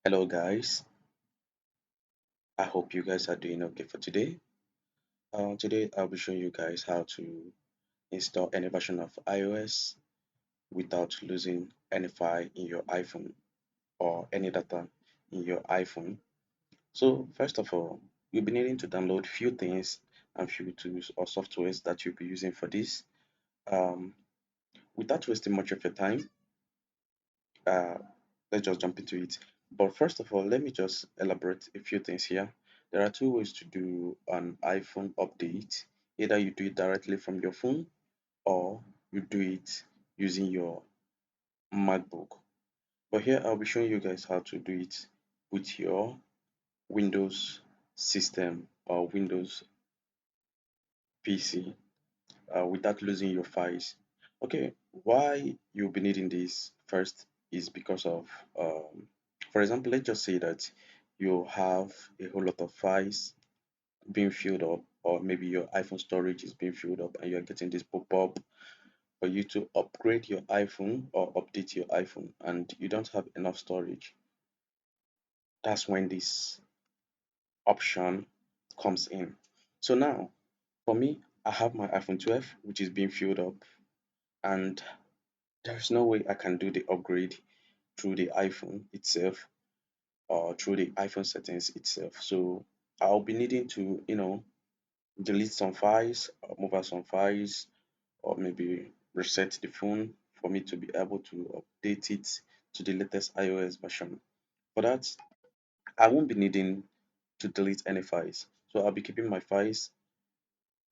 Hello guys, I hope you guys are doing okay for today. Today I'll be showing you guys how to install any version of iOS without losing any file in your iPhone or any data in your iPhone. So first of all, you'll be needing to download few things and few tools or softwares that you'll be using for this. Um, Without wasting much of your time, uh, let's just jump into it. But first of all, let me just elaborate a few things here. There are two ways to do an iPhone update. Either you do it directly from your phone or you do it using your MacBook. But here I'll be showing you guys how to do it with your Windows system or Windows PC without losing your files. Okay, why you'll be needing this first is because of, for example, let's just say that you have a whole lot of files being filled up, or maybe your iPhone storage is being filled up, and you're getting this pop-up for you to upgrade your iPhone or update your iPhone, and you don't have enough storage. That's when this option comes in. So now, for me, I have my iPhone 12, which is being filled up, and there's no way I can do the upgrade through the iPhone itself or through the iPhone settings itself. So I'll be needing to, delete some files, or move out some files, or maybe reset the phone for me to be able to update it to the latest iOS version. For that, I won't be needing to delete any files. So I'll be keeping my files,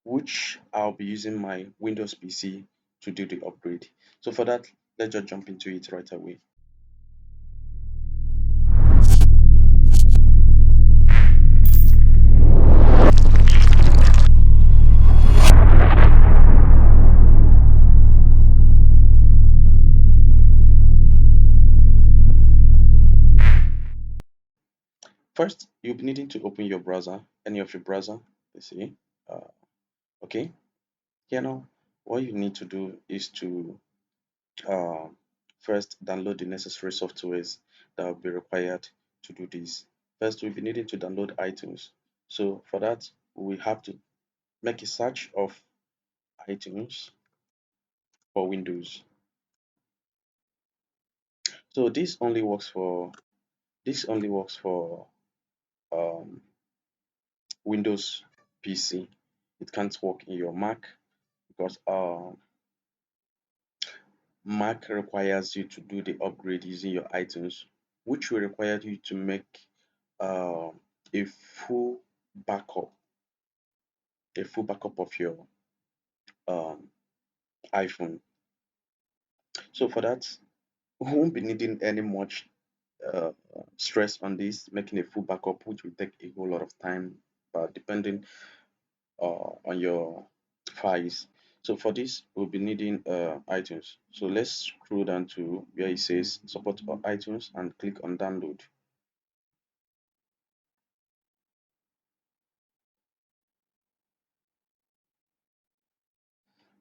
which I'll be using my Windows PC to do the upgrade. So for that, let's just jump into it right away. First, you'll be needing to open your browser, any of your browser, let's see. Uh, okay, here now, what you need to do is to uh, first download the necessary softwares that will be required to do this. First, we'll be needing to download iTunes. So for that, we have to make a search of iTunes for Windows. So this only works for um, Windows PC. It can't work in your Mac because Mac requires you to do the upgrade using your iTunes, which will require you to make uh, a full backup, a full backup of your um, iPhone. So for that, we won't be needing any much uh, stress on this, making a full backup, which will take a whole lot of time, depending on your files. So for this, we'll be needing iTunes. So let's scroll down to where it says support for iTunes and click on download.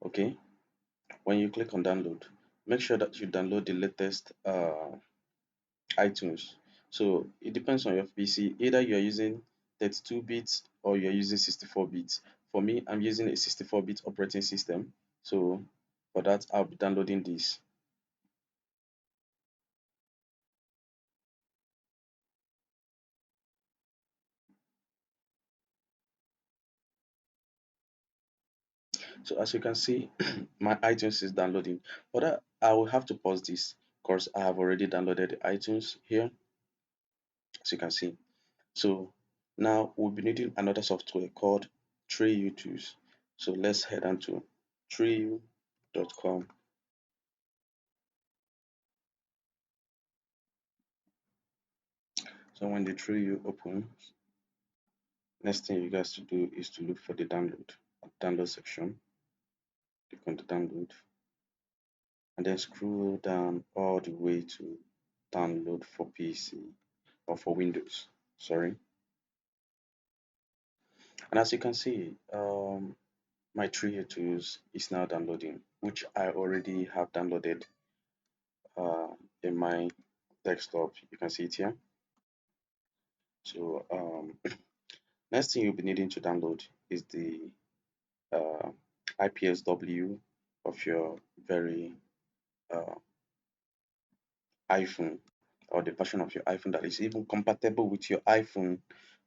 Okay, when you click on download, make sure that you download the latest iTunes. So it depends on your PC. Either you're using 32 bits or you're using 64 bits. For me, I'm using a 64-bit operating system. So for that, I'll be downloading this. So as you can see, my iTunes is downloading. But I will have to pause this because I have already downloaded the iTunes here, as you can see. So now we'll be needing another software called 3U Tools. So let's head on to 3u.com. So when the 3U opens, next thing you guys to do is to look for the download section. Click on the download and then scroll down all the way to download for PC or for Windows. Sorry. And as you can see, my 3U Tools is now downloading, which I already have downloaded uh, in my desktop. You can see it here. So next thing you'll be needing to download is the uh, IPSW of your very uh, iPhone, or the version of your iPhone that is even compatible with your iPhone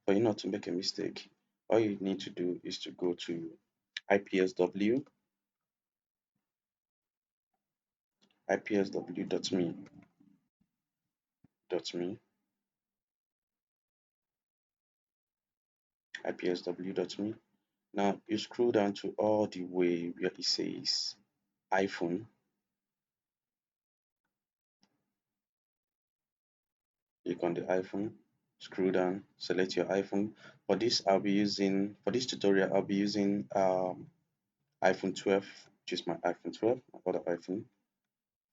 for you not to make a mistake. All you need to do is to go to IPSW, ipsw.me, ipsw.me. Now you scroll down to all the way where it says iPhone. Click on the iPhone, scroll down, select your iPhone. For this tutorial, I'll be using iPhone 12, which is my iPhone 12, my other iPhone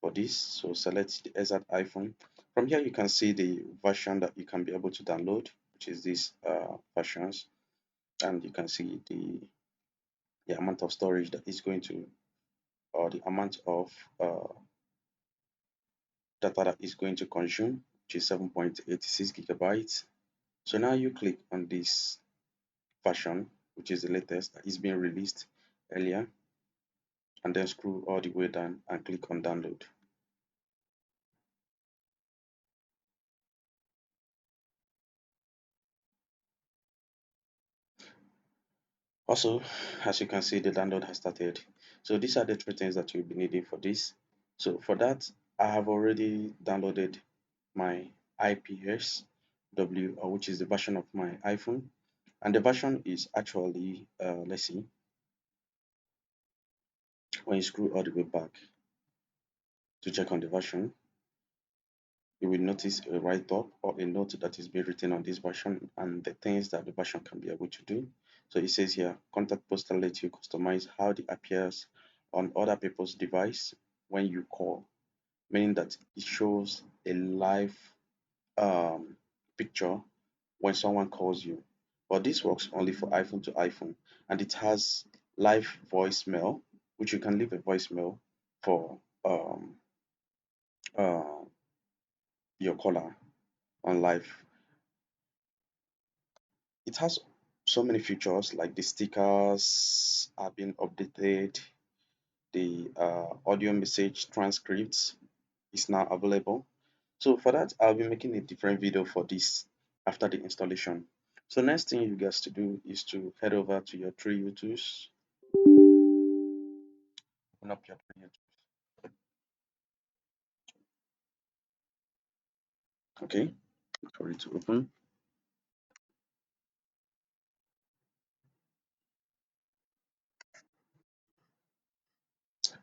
for this. So select the exact iPhone. From here, you can see the version that you can be able to download, which is these versions, and you can see the amount of storage that is going to, or the amount of data that is going to consume, which is 7.86 gigabytes. So now you click on this version, which is the latest that is being released earlier, and then scroll all the way down and click on download. Also, as you can see, the download has started. So these are the three things that you'll be needing for this. So for that, I have already downloaded my IPSW, which is the version of my iPhone. And the version is actually, let's see, when you scroll all the way back to check on the version, you will notice a write-up or a note that is being written on this version and the things that the version can be able to do. So it says here, contact poster lets you customize how it appears on other people's device when you call, meaning that it shows a live picture when someone calls you. But this works only for iPhone to iPhone, and it has live voicemail, which you can leave a voicemail for uh, your caller on live. It has so many features like the stickers are being updated, the audio message transcripts is now available. So for that, I'll be making a different video for this after the installation. So next thing you guys to do is to head over to your three YouTubes. Open up your three YouTubes. Okay, for it to open.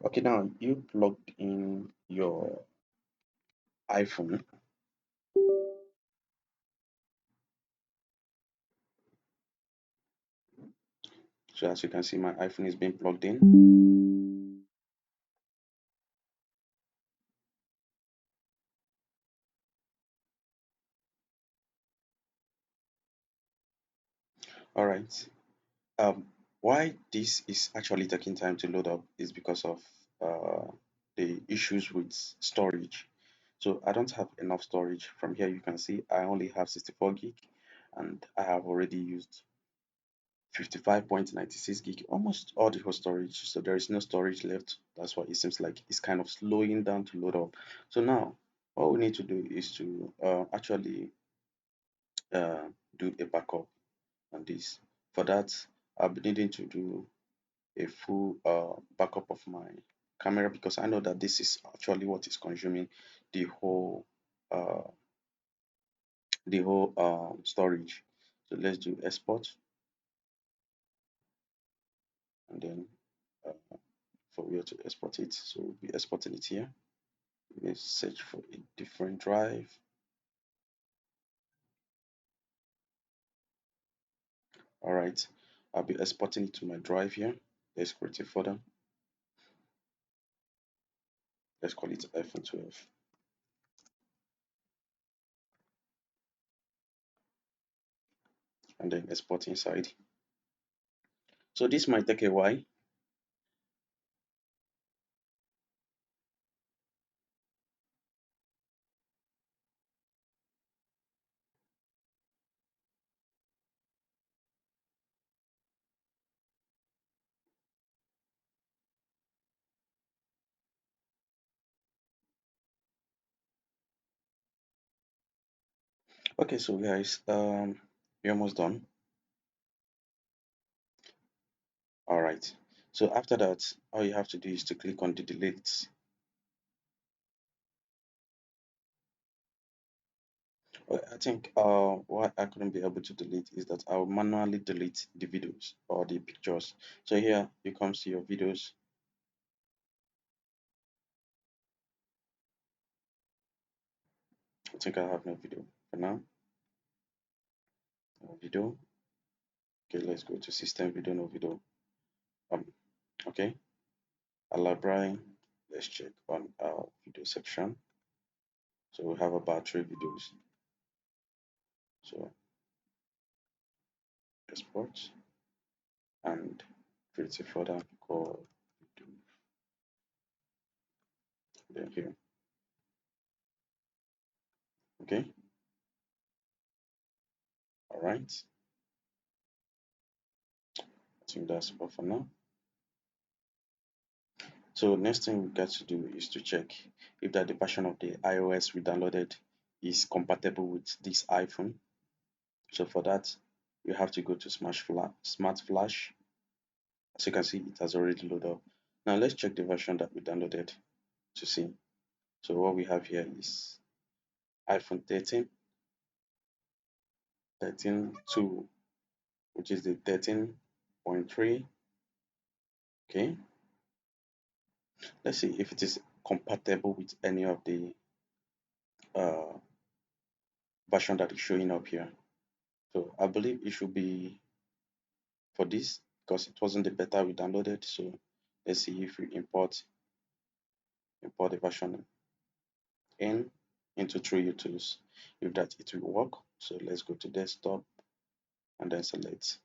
Okay, now you plugged in your iPhone. So as you can see, my iPhone is being plugged in. All right. Um, why this is actually taking time to load up is because of the issues with storage. So I don't have enough storage. From here you can see I only have 64 gig and I have already used 55.96 gig, almost all the whole storage. So there is no storage left. That's why it seems like it's kind of slowing down to load up. So now what we need to do is to actually uh, do a backup on this. For that, I'll be needing to do a full backup of my camera because I know that this is actually what is consuming the whole uh, storage. So let's do export and then for where to export it. So we'll be exporting it here. Let's search for a different drive. All right, I'll be exporting it to my drive here. Let's create a folder. Let's call it iPhone 12 and then export inside. So this might take a while. Okay, so guys, we're almost done. All right. So after that, all you have to do is to click on the delete. I think what I couldn't be able to delete is that I'll manually delete the videos or the pictures. So here you come to your videos. I think I have no video for now. No video. Okay, let's go to system video, no video. Um, okay, a library. Let's check on our video section. So we have about 3 videos. So export and create a folder called video. Then here. Okay, all right. I think that's all for now. So next thing we got to do is to check if that the version of the iOS we downloaded is compatible with this iPhone. So for that, you have to go to Smart Flash. As you can see, it has already loaded up. Now let's check the version that we downloaded to see. So what we have here is iPhone 13, 13.2, which is the 13.3. Okay, let's see if it is compatible with any of the uh, version that is showing up here. So I believe it should be for this because it wasn't the beta we downloaded. So let's see if we import the version in into True Tools. If that it will work. So let's go to desktop and then select.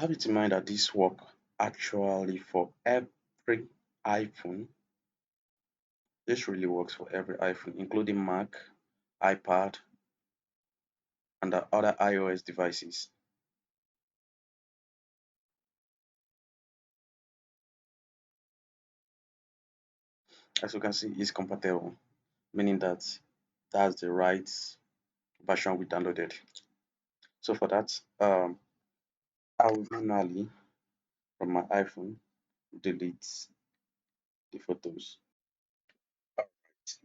Have it in mind that this work actually for every iPhone. This really works for every iPhone, including Mac, iPad, and the other iOS devices. As you can see, it's compatible, meaning that that's the right version we downloaded. So for that, I will manually from my iPhone delete the photos.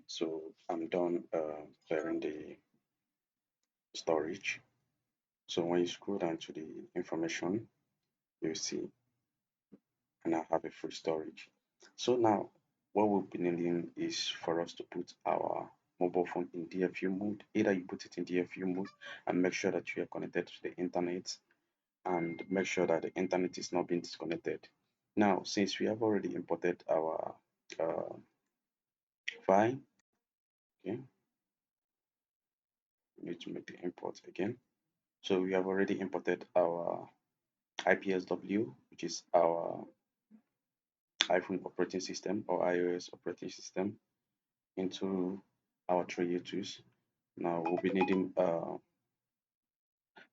So I'm done clearing the storage. So when you scroll down to the information, you see, and I have a free storage. So now what we'll be needing is for us to put our mobile phone in DFU mode. Either you put it in DFU mode and make sure that you are connected to the internet and make sure that the internet is not being disconnected. Now, since we have already imported our uh, file, okay, we need to make the import again. So we have already imported our IPSW, which is our iPhone operating system or iOS operating system, into our tray tools. Now we'll be needing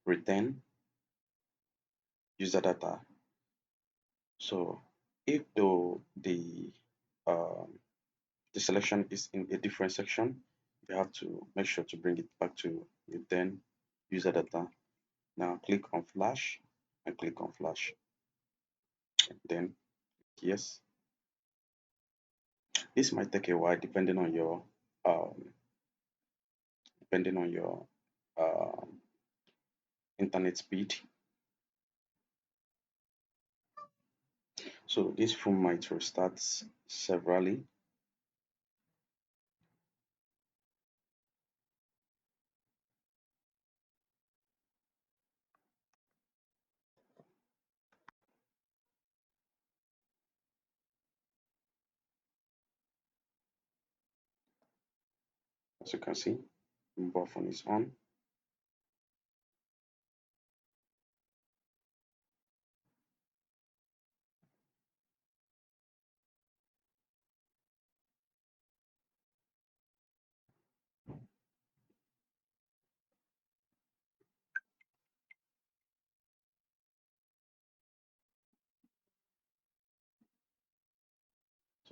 return user data. So if um, the selection is in a different section, you have to make sure to bring it back to return user data. Now click on Flash and click on Flash. Then yes, this might take a while um, depending on your um, internet speed. So this phone might restart severally. As you can see, mobile phone is on.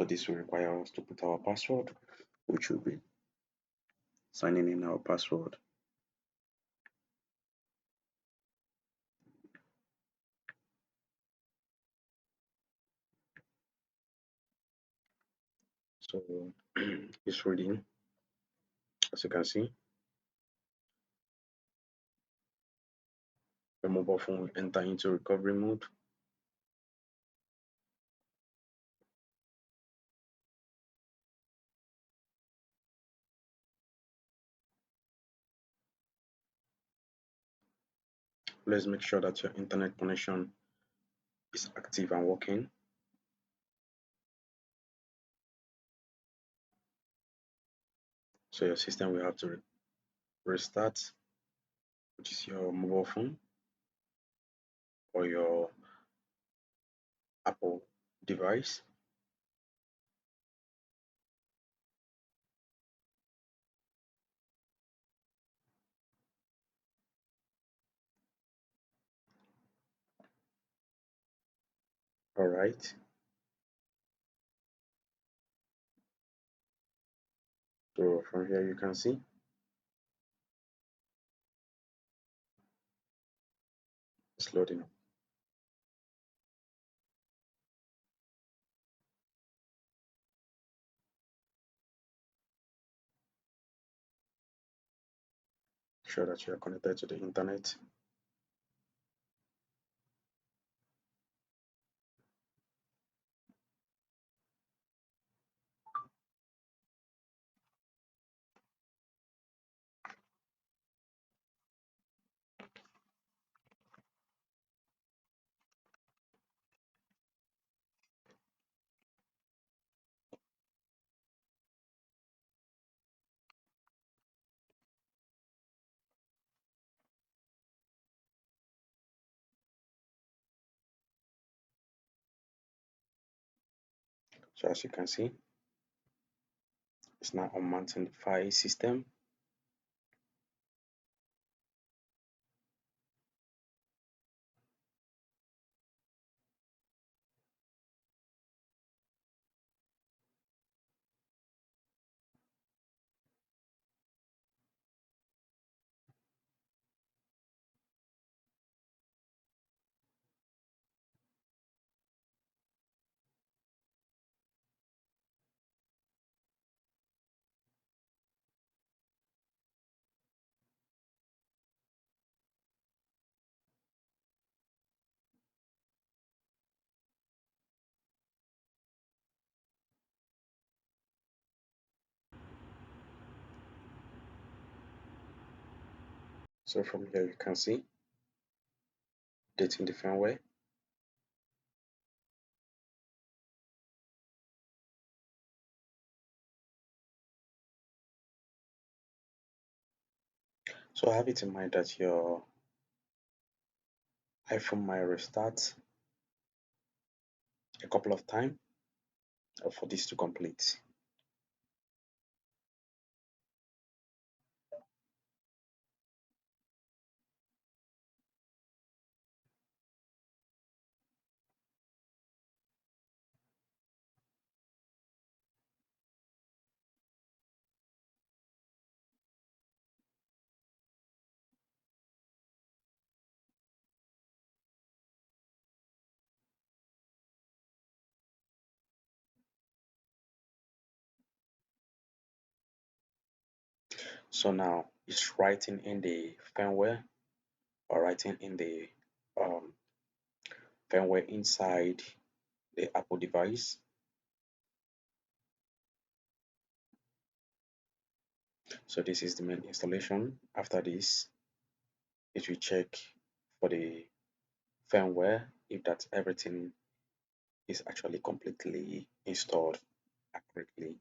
So this will require us to put our password, which will be signing in our password. So it's reading, as you can see. The mobile phone will enter into recovery mode. Let's make sure that your internet connection is active and working. So your system will have to restart, which is your mobile phone or your Apple device. All right. So from here you can see it's loading up. Sure that you are connected to the internet. So as you can see, it's now unmounting the file system. So from here you can see dating the firmware. So have it in mind that your iPhone might restart a couple of times for this to complete. So now it's writing in the firmware or writing in the um, firmware inside the Apple device. So this is the main installation. After this, it will check for the firmware if that everything is actually completely installed accurately.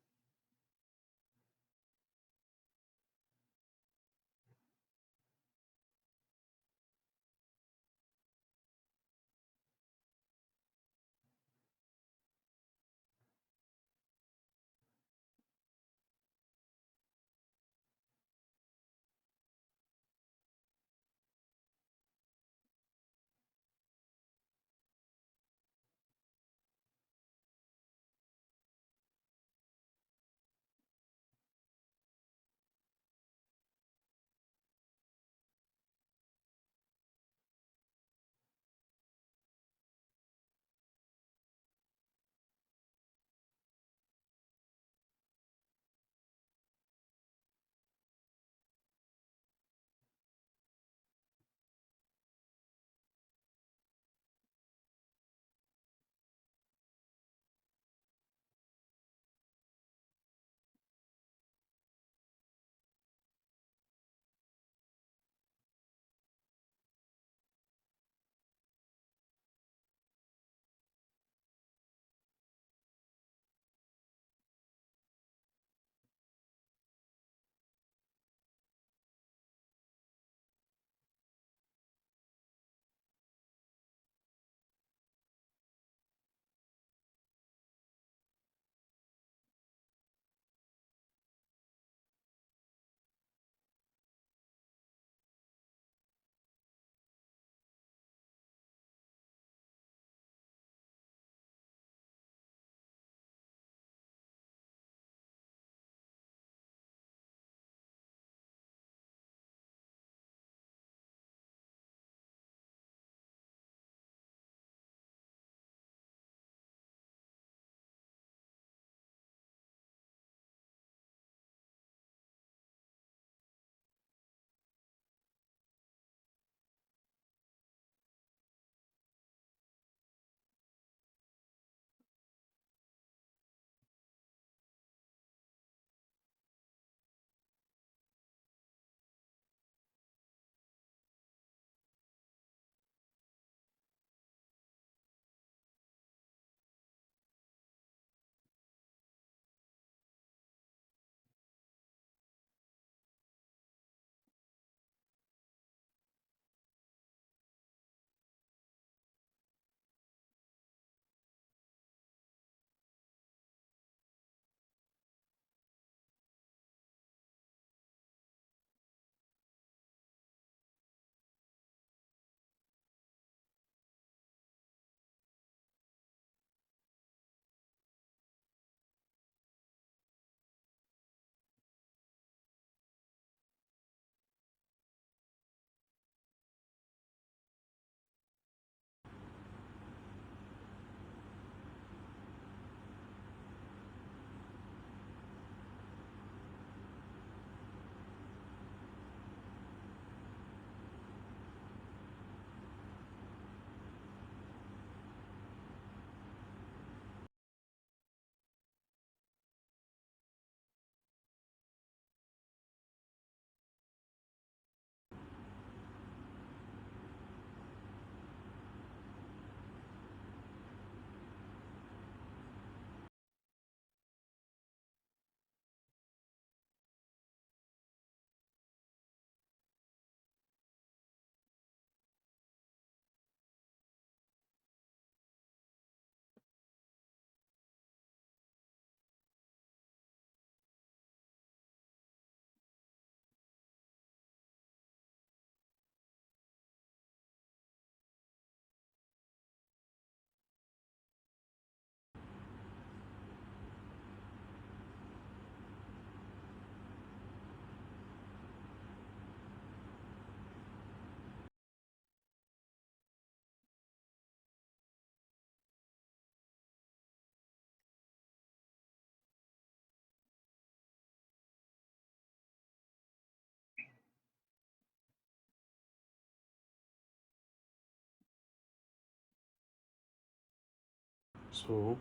So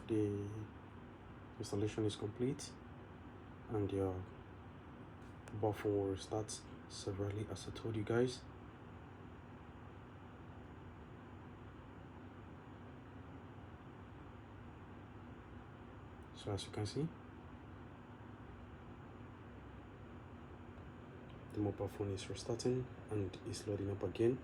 the installation is complete and your buffer will restart severally as I told you guys. So as you can see, the mobile phone is restarting and is loading up again.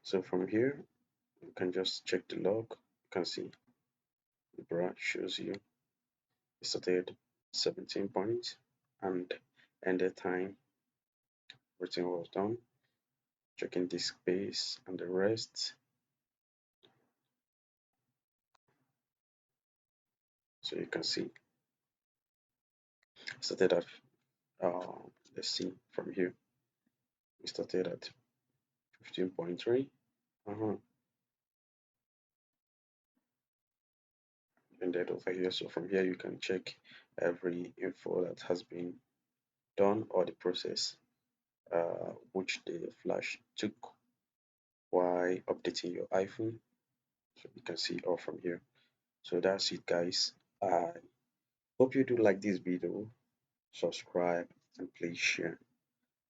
So from here, you can just check the log. You can see the bar shows you it started 17 points and ended time, everything was done. Checking disk space and the rest. So you can see it started at uh, let's see from here. We started at 15.3. Uh-huh. Ended over here. So from here you can check every info that has been done or the process which the flash took while updating your iPhone. So you can see all from here. So that's it, guys. I hope you do like this video. Subscribe and please share.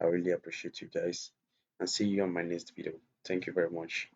I really appreciate you guys and see you on my next video. Thank you very much.